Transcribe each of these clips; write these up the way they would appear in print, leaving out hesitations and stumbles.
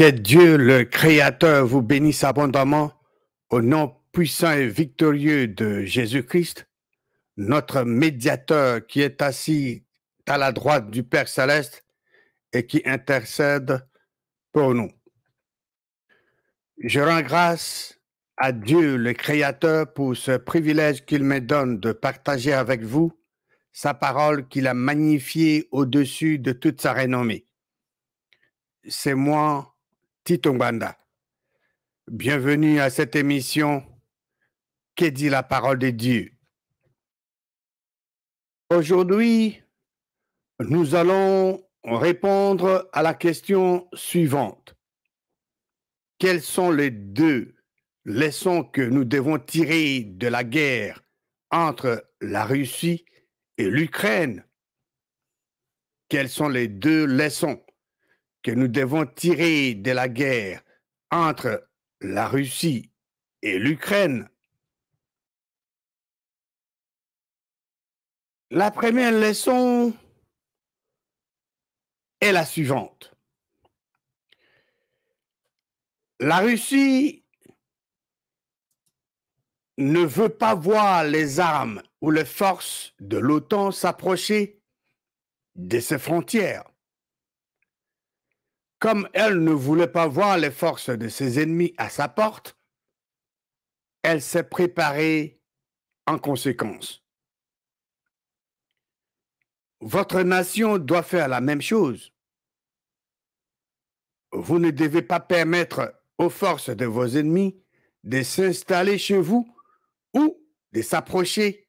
Que Dieu, le Créateur, vous bénisse abondamment au nom puissant et victorieux de Jésus-Christ, notre médiateur qui est assis à la droite du Père Céleste et qui intercède pour nous. Je rends grâce à Dieu, le Créateur, pour ce privilège qu'il me donne de partager avec vous sa parole qu'il a magnifiée au-dessus de toute sa renommée. C'est moi, Tito Mbanda. Bienvenue à cette émission qui dit la parole de Dieu. Aujourd'hui, nous allons répondre à la question suivante. Quelles sont les deux leçons que nous devons tirer de la guerre entre la Russie et l'Ukraine? Quelles sont les deux leçons que nous devons tirer de la guerre entre la Russie et l'Ukraine? La première leçon est la suivante. La Russie ne veut pas voir les armes ou les forces de l'OTAN s'approcher de ses frontières. Comme elle ne voulait pas voir les forces de ses ennemis à sa porte, elle s'est préparée en conséquence. Votre nation doit faire la même chose. Vous ne devez pas permettre aux forces de vos ennemis de s'installer chez vous ou de s'approcher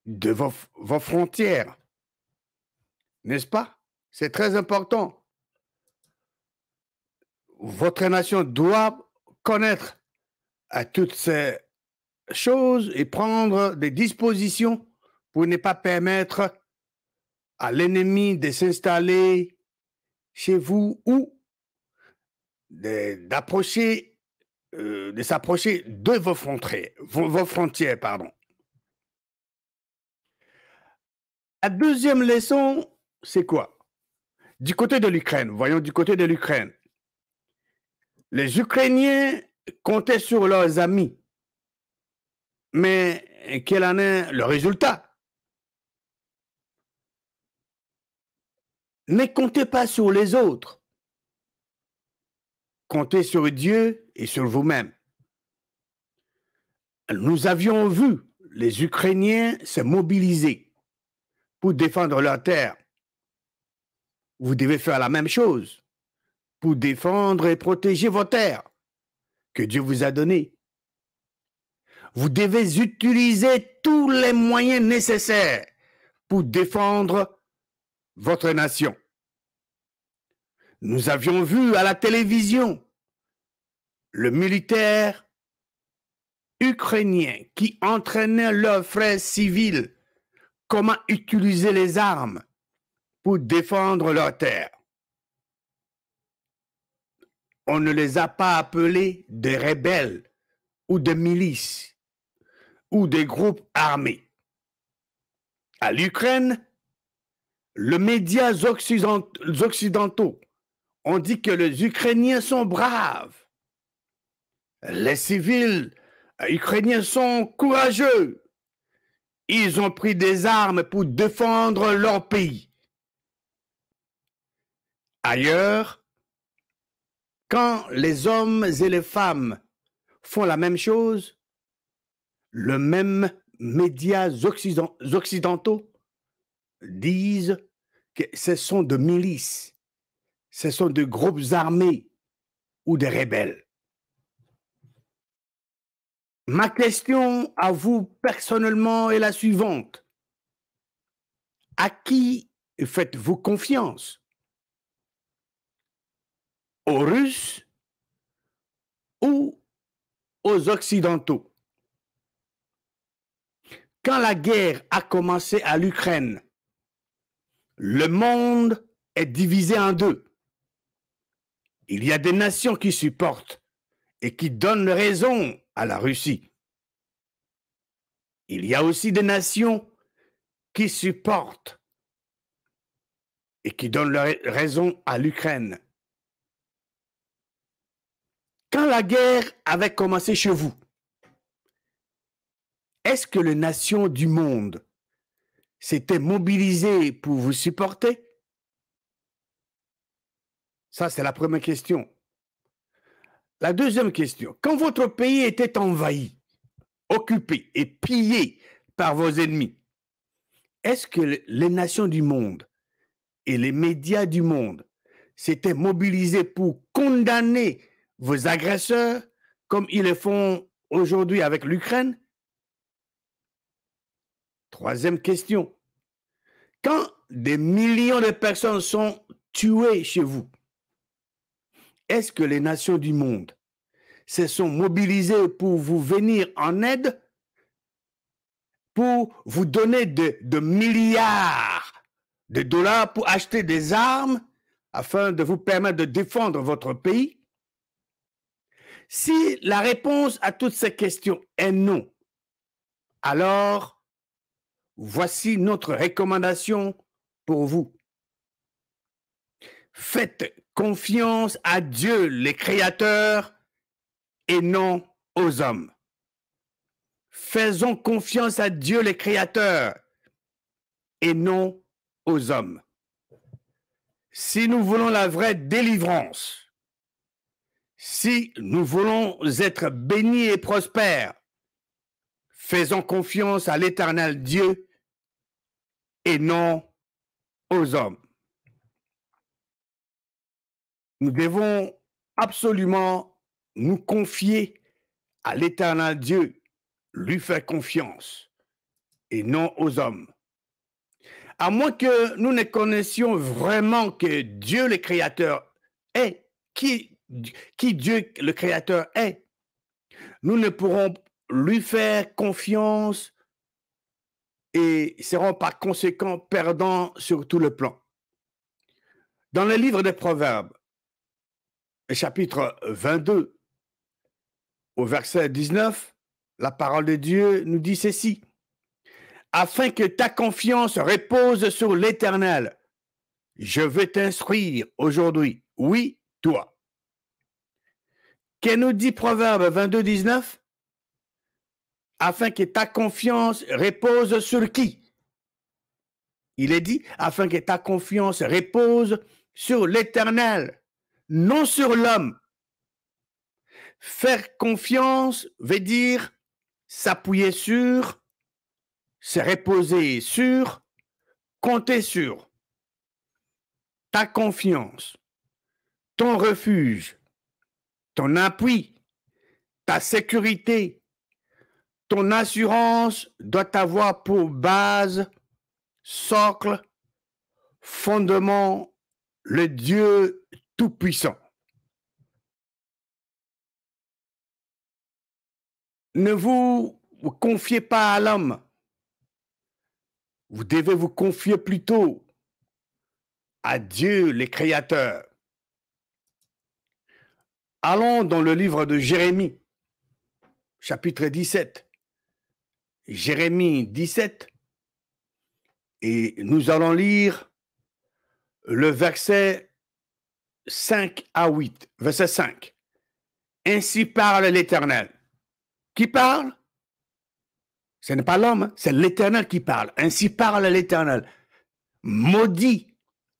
de vos frontières. N'est-ce pas? C'est très important. Votre nation doit connaître toutes ces choses et prendre des dispositions pour ne pas permettre à l'ennemi de s'installer chez vous ou de s'approcher de vos frontières, pardon. La deuxième leçon, c'est quoi? Du côté de l'Ukraine, voyons du côté de l'Ukraine. Les Ukrainiens comptaient sur leurs amis, mais quel en est le résultat? Ne comptez pas sur les autres. Comptez sur Dieu et sur vous-même. Nous avions vu les Ukrainiens se mobiliser pour défendre leur terre. Vous devez faire la même chose pour défendre et protéger vos terres que Dieu vous a données. Vous devez utiliser tous les moyens nécessaires pour défendre votre nation. Nous avions vu à la télévision le militaire ukrainien qui entraînait leurs frères civils comment utiliser les armes pour défendre leur terre. On ne les a pas appelés des rebelles ou des milices ou des groupes armés. À l'Ukraine, les médias occidentaux ont dit que les Ukrainiens sont braves. Les civils ukrainiens sont courageux. Ils ont pris des armes pour défendre leur pays. Ailleurs, quand les hommes et les femmes font la même chose, les mêmes médias occidentaux disent que ce sont des milices, ce sont des groupes armés ou des rebelles. Ma question à vous personnellement est la suivante. À qui faites-vous confiance? Aux Russes ou aux Occidentaux? Quand la guerre a commencé à l'Ukraine, le monde est divisé en deux. Il y a des nations qui supportent et qui donnent raison à la Russie. Il y a aussi des nations qui supportent et qui donnent raison à l'Ukraine. Quand la guerre avait commencé chez vous, est-ce que les nations du monde s'étaient mobilisées pour vous supporter? Ça, c'est la première question. La deuxième question, quand votre pays était envahi, occupé et pillé par vos ennemis, est-ce que les nations du monde et les médias du monde s'étaient mobilisés pour condamner vos agresseurs comme ils le font aujourd'hui avec l'Ukraine? Troisième question, quand des millions de personnes sont tuées chez vous, est-ce que les nations du monde se sont mobilisées pour vous venir en aide, pour vous donner de milliards de dollars pour acheter des armes afin de vous permettre de défendre votre pays? Si la réponse à toutes ces questions est non, alors voici notre recommandation pour vous. Faites confiance à Dieu, le Créateur, et non aux hommes. Faisons confiance à Dieu, le Créateur, et non aux hommes. Si nous voulons la vraie délivrance, si nous voulons être bénis et prospères, faisons confiance à l'Éternel Dieu et non aux hommes. Nous devons absolument nous confier à l'Éternel Dieu, lui faire confiance et non aux hommes. À moins que nous ne connaissions vraiment que Dieu le Créateur est, qui Dieu le Créateur est, nous ne pourrons lui faire confiance et seront par conséquent perdants sur tout le plan. Dans le livre des Proverbes, chapitre 22, au verset 19, la parole de Dieu nous dit ceci: afin que ta confiance repose sur l'Éternel, je veux t'instruire aujourd'hui, oui, toi. Que nous dit Proverbe 22, 19? Afin que ta confiance repose sur qui? Il est dit, afin que ta confiance repose sur l'Éternel, non sur l'homme. Faire confiance veut dire s'appuyer sur, se reposer sur, compter sur. Ta confiance, ton refuge, ton appui, ta sécurité, ton assurance doit avoir pour base, socle, fondement, le Dieu Tout-Puissant. Ne vous confiez pas à l'homme. Vous devez vous confier plutôt à Dieu, le Créateur. Allons dans le livre de Jérémie, chapitre 17. Jérémie 17. Et nous allons lire le verset 5 à 8. Verset 5. Ainsi parle l'Éternel. Qui parle? Ce n'est pas l'homme, c'est l'Éternel qui parle. Ainsi parle l'Éternel. Maudit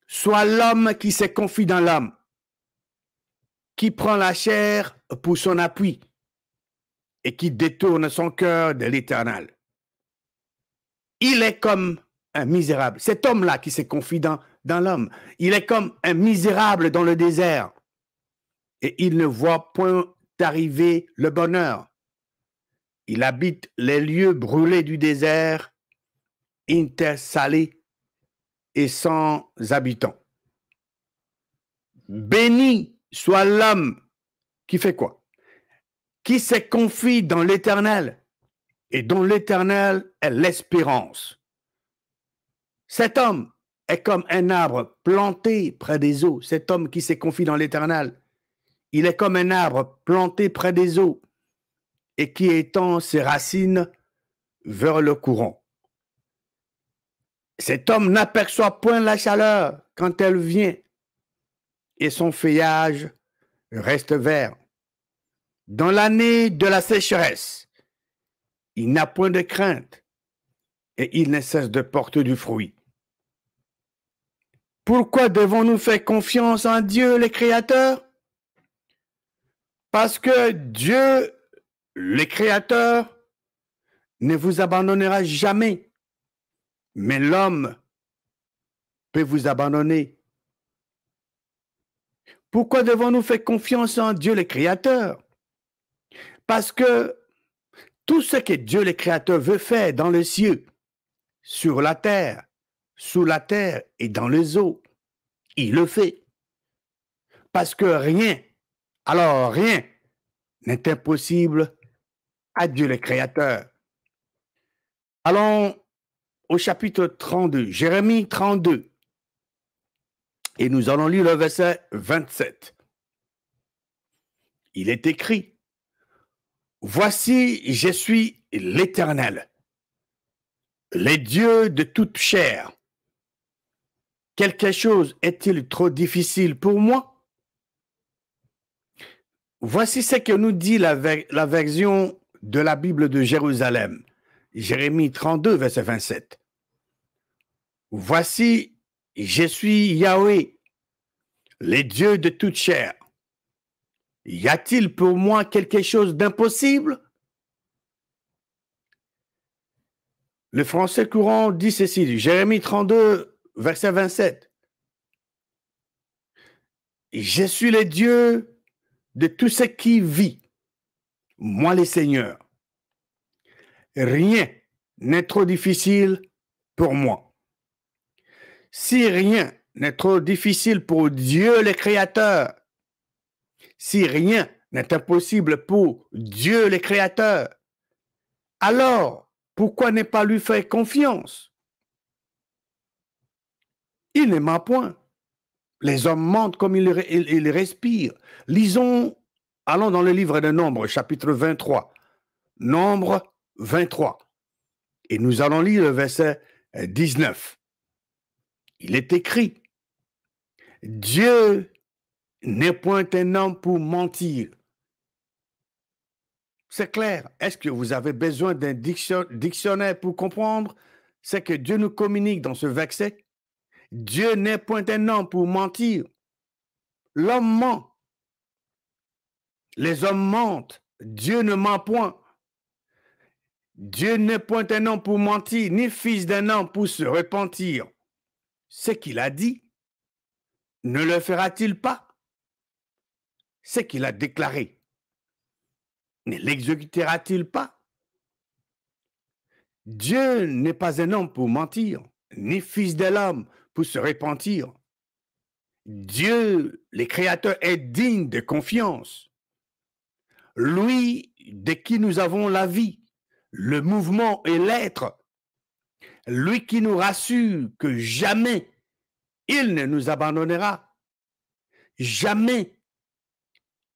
soit l'homme qui se confie dans l'homme, qui prend la chair pour son appui et qui détourne son cœur de l'Éternel. Il est comme un misérable. Cet homme-là qui se confie dans l'homme, il est comme un misérable dans le désert et il ne voit point arriver le bonheur. Il habite les lieux brûlés du désert, intersalés et sans habitants. Béni soit l'homme qui fait quoi? Qui se confie dans l'Éternel et dont l'Éternel est l'espérance. Cet homme est comme un arbre planté près des eaux. Cet homme qui se confie dans l'Éternel, il est comme un arbre planté près des eaux et qui étend ses racines vers le courant. Cet homme n'aperçoit point la chaleur quand elle vient et son feuillage reste vert. Dans l'année de la sécheresse, il n'a point de crainte et il ne cesse de porter du fruit. Pourquoi devons-nous faire confiance en Dieu, le Créateur? Parce que Dieu, le Créateur, ne vous abandonnera jamais. Mais l'homme peut vous abandonner. Pourquoi devons-nous faire confiance en Dieu, le Créateur? Parce que tout ce que Dieu, le Créateur, veut faire dans les cieux, sur la terre, sous la terre et dans les eaux, il le fait. Parce que rien, alors rien, n'est impossible à Dieu, le Créateur. Allons au chapitre 32, Jérémie 32, et nous allons lire le verset 27. Il est écrit, « Voici, je suis l'Éternel, le Dieu de toute chair. Quelque chose est-il trop difficile pour moi? » Voici ce que nous dit la version de la Bible de Jérusalem. Jérémie 32, verset 27. « Voici, je suis Yahweh, le Dieu de toute chair. Y a-t-il pour moi quelque chose d'impossible? » Le français courant dit ceci, Jérémie 32, verset 27. « Je suis le Dieu de tout ce qui vit, moi le Seigneur. Rien n'est trop difficile pour moi. Si rien n'est trop difficile pour Dieu le Créateur, si rien n'est impossible pour Dieu le Créateur, alors pourquoi ne pas lui faire confiance? Il ne ment point. Les hommes mentent comme ils respirent. Lisons, allons dans le livre de Nombre, chapitre 23. Nombre 23. Et nous allons lire le verset 19. Il est écrit, « Dieu n'est point un homme pour mentir. » C'est clair. Est-ce que vous avez besoin d'un dictionnaire pour comprendre ce que Dieu nous communique dans ce verset? Dieu n'est point un homme pour mentir. L'homme ment. Les hommes mentent. Dieu ne ment point. Dieu n'est point un homme pour mentir, ni fils d'un homme pour se repentir. Ce qu'il a dit, ne le fera-t-il pas? Ce qu'il a déclaré, ne l'exécutera-t-il pas? Dieu n'est pas un homme pour mentir, ni fils de l'homme pour se repentir. Dieu, le Créateur, est digne de confiance. Lui, de qui nous avons la vie, le mouvement et l'être. Lui qui nous rassure que jamais il ne nous abandonnera. Jamais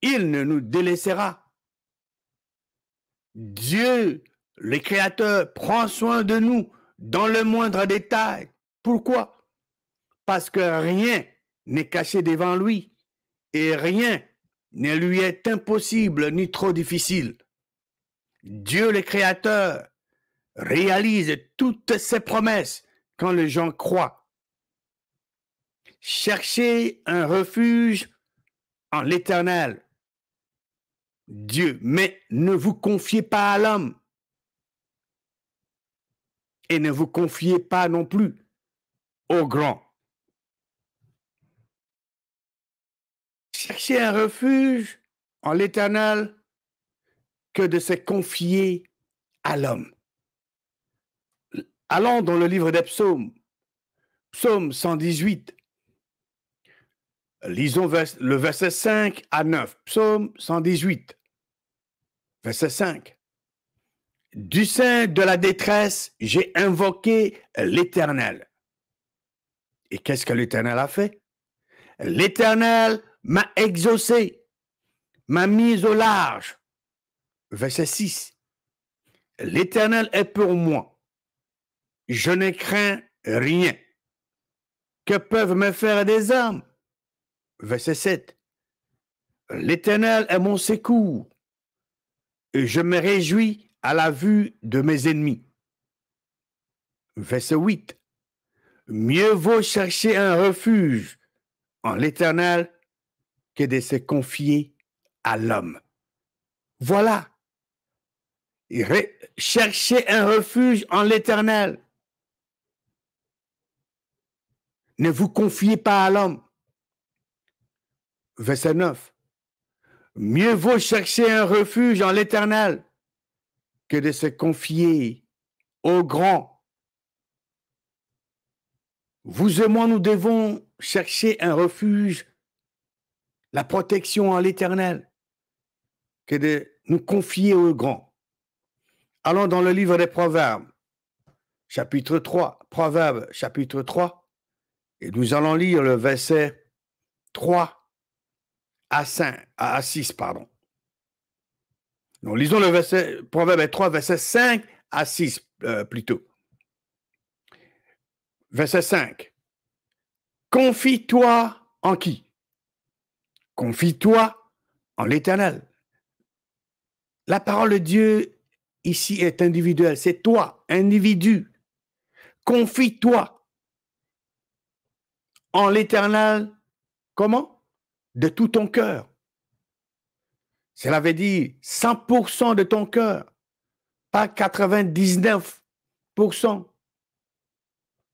il ne nous délaissera. Dieu, le Créateur, prend soin de nous dans le moindre détail. Pourquoi? Parce que rien n'est caché devant lui et rien ne lui est impossible ni trop difficile. Dieu, le Créateur, réalise toutes ses promesses quand les gens croient. Cherchez un refuge en l'Éternel, Dieu, mais ne vous confiez pas à l'homme et ne vous confiez pas non plus au grand. Cherchez un refuge en l'Éternel que de se confier à l'homme. Allons dans le livre des psaumes, psaume 118. Lisons le verset 5 à 9. Psaume 118, verset 5. Du sein de la détresse, j'ai invoqué l'Éternel. Et qu'est-ce que l'Éternel a fait? L'Éternel m'a exaucé, m'a mis au large. Verset 6. L'Éternel est pour moi. Je ne crains rien. Que peuvent me faire des hommes? Verset 7. L'Éternel est mon secours. et je me réjouis à la vue de mes ennemis. Verset 8. Mieux vaut chercher un refuge en l'Éternel que de se confier à l'homme. Voilà. Cherchez un refuge en l'Éternel. Ne vous confiez pas à l'homme. Verset 9. Mieux vaut chercher un refuge en l'Éternel que de se confier au grand. Vous et moi, nous devons chercher un refuge, la protection en l'Éternel, que de nous confier au grand. Allons dans le livre des Proverbes, chapitre 3, Proverbes, chapitre 3, et nous allons lire le verset 3 à 6, pardon. Nous lisons le verset, Proverbe 3, verset 5 à 6 plutôt. Verset 5. Confie-toi en qui? Confie-toi en l'Éternel. La parole de Dieu ici est individuelle. C'est toi, individu. Confie-toi en l'Éternel. Comment? De tout ton cœur. Cela veut dire 100% de ton cœur, pas 99%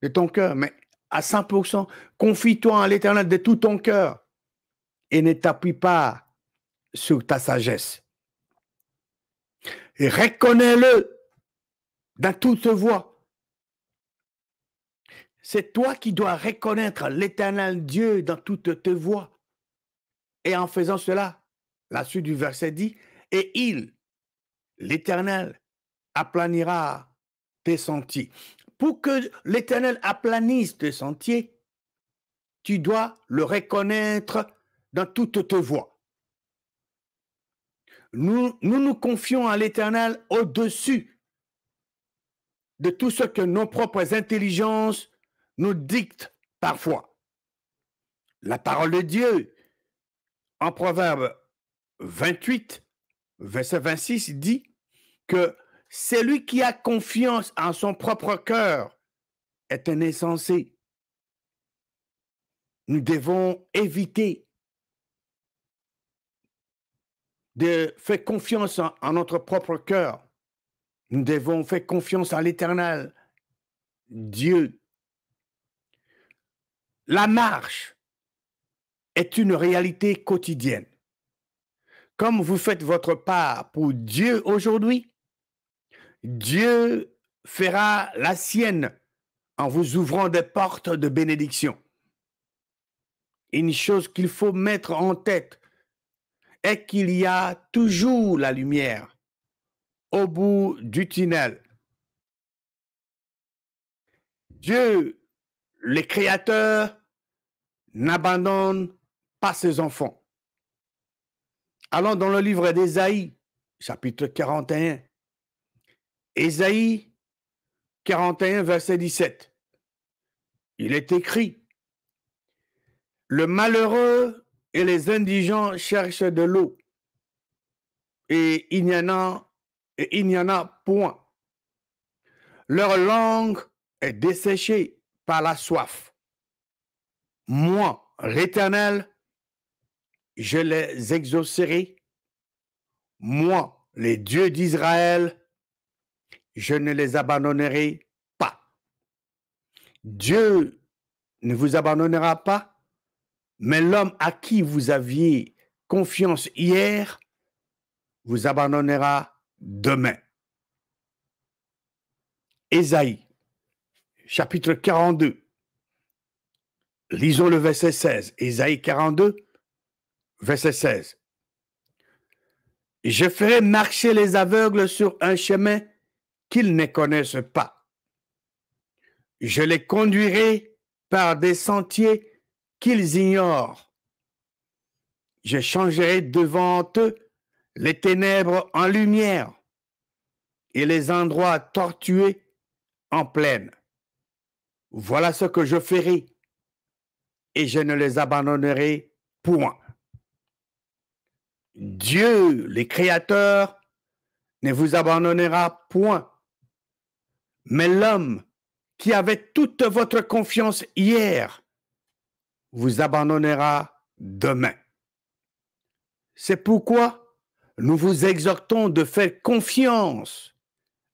de ton cœur, mais à 100%. Confie-toi en l'Éternel de tout ton cœur et ne t'appuie pas sur ta sagesse. Et reconnais-le dans toute voie. C'est toi qui dois reconnaître l'Éternel Dieu dans toutes tes voies. Et en faisant cela, la suite du verset dit, et il, l'Éternel, aplanira tes sentiers. Pour que l'Éternel aplanisse tes sentiers, tu dois le reconnaître dans toutes tes voies. Nous confions à l'Éternel au-dessus de tout ce que nos propres intelligences nous dictent parfois. La parole de Dieu, en Proverbe 28, verset 26, dit que celui qui a confiance en son propre cœur est un insensé. Nous devons éviter de faire confiance en notre propre cœur. Nous devons faire confiance en l'Éternel, Dieu. La marche est une réalité quotidienne. Comme vous faites votre part pour Dieu aujourd'hui, Dieu fera la sienne en vous ouvrant des portes de bénédiction. Une chose qu'il faut mettre en tête est qu'il y a toujours la lumière au bout du tunnel. Dieu, le Créateur, n'abandonne pas ses enfants. Allons dans le livre d'Ésaïe, chapitre 41. Ésaïe 41, verset 17. Il est écrit, « Le malheureux et les indigents cherchent de l'eau, et il n'y en a point. Leur langue est desséchée par la soif. Moi, l'Éternel, je les exaucerai. Moi, les dieux d'Israël, je ne les abandonnerai pas. » Dieu ne vous abandonnera pas, mais l'homme à qui vous aviez confiance hier vous abandonnera demain. Ésaïe, chapitre 42. Lisons le verset 16. Ésaïe 42, verset 16. Je ferai marcher les aveugles sur un chemin qu'ils ne connaissent pas. Je les conduirai par des sentiers qu'ils ignorent. Je changerai devant eux les ténèbres en lumière et les endroits tortueux en plaine. Voilà ce que je ferai et je ne les abandonnerai point. Dieu, le Créateur, ne vous abandonnera point. Mais l'homme qui avait toute votre confiance hier vous abandonnera demain. C'est pourquoi nous vous exhortons de faire confiance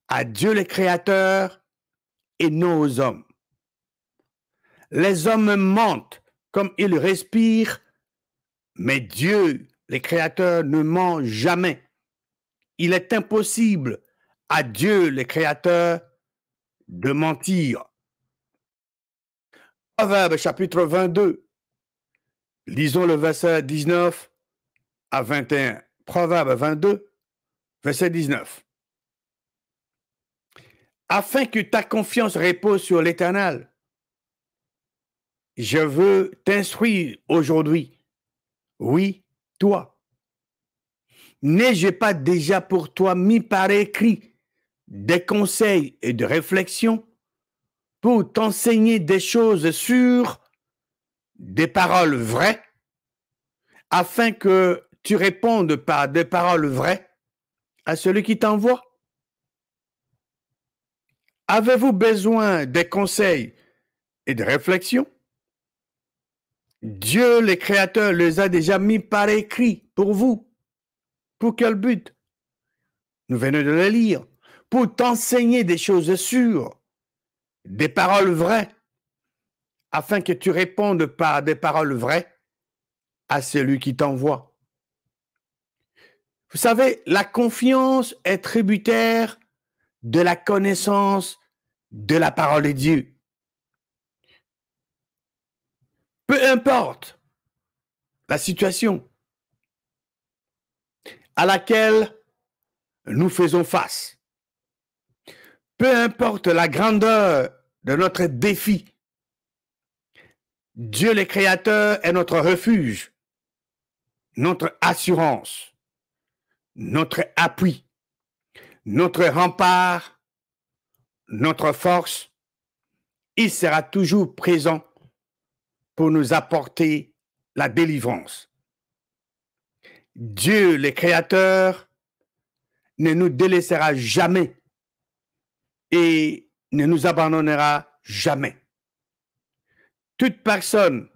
à Dieu le Créateur et non aux hommes. Les hommes mentent comme ils respirent, mais Dieu le Créateur ne ment jamais. Il est impossible à Dieu le Créateur de mentir. Proverbe chapitre 22, lisons le verset 19 à 21. Proverbe 22, verset 19. Afin que ta confiance repose sur l'Éternel, je veux t'instruire aujourd'hui. Oui, toi. N'ai-je pas déjà pour toi mis par écrit des conseils et de réflexions pour t'enseigner des choses sûres, des paroles vraies, afin que tu répondes par des paroles vraies à celui qui t'envoie? Avez-vous besoin des conseils et de réflexions? Dieu, le Créateur, les a déjà mis par écrit pour vous. Pour quel but? Nous venons de le lire. Pour t'enseigner des choses sûres, des paroles vraies, afin que tu répondes par des paroles vraies à celui qui t'envoie. Vous savez, la confiance est tributaire de la connaissance de la parole de Dieu. Peu importe la situation à laquelle nous faisons face, peu importe la grandeur de notre défi, Dieu le Créateur est notre refuge, notre assurance, notre appui, notre rempart, notre force. Il sera toujours présent pour nous apporter la délivrance. Dieu, le Créateur, ne nous délaissera jamais et ne nous abandonnera jamais. Toute personne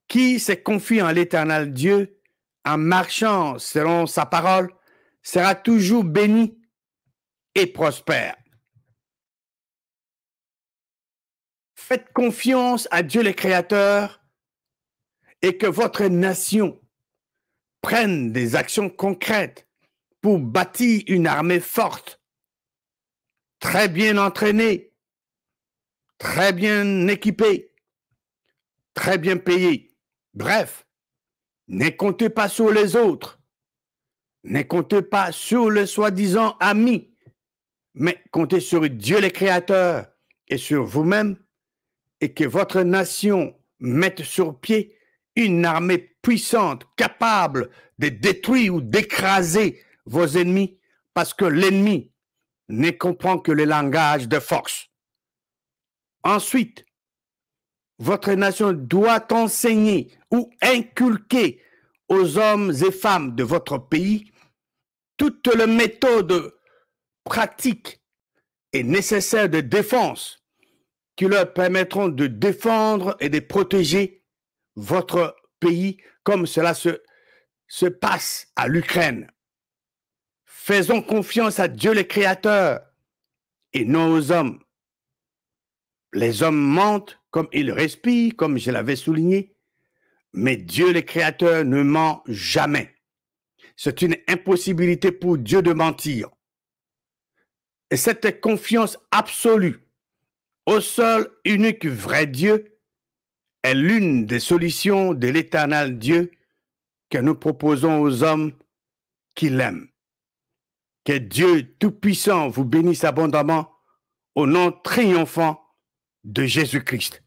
qui se confie en l'Éternel Dieu, en marchant selon sa parole, sera toujours bénie et prospère. Faites confiance à Dieu le Créateur et que votre nation prenne des actions concrètes pour bâtir une armée forte, très bien entraînée, très bien équipée, très bien payée. Bref, ne comptez pas sur les autres, ne comptez pas sur le soi-disant ami, mais comptez sur Dieu le Créateur et sur vous-même, et que votre nation mette sur pied une armée puissante, capable de détruire ou d'écraser vos ennemis, parce que l'ennemi ne comprend que le langage de force. Ensuite, votre nation doit enseigner ou inculquer aux hommes et femmes de votre pays toutes les méthodes pratiques et nécessaires de défense qui leur permettront de défendre et de protéger votre pays comme cela se passe à l'Ukraine. Faisons confiance à Dieu le Créateur et non aux hommes. Les hommes mentent comme ils respirent, comme je l'avais souligné, mais Dieu le Créateur ne ment jamais. C'est une impossibilité pour Dieu de mentir. Et cette confiance absolue au seul unique vrai Dieu est l'une des solutions de l'Éternel Dieu que nous proposons aux hommes qui l'aiment. Que Dieu Tout-Puissant vous bénisse abondamment au nom triomphant de Jésus-Christ.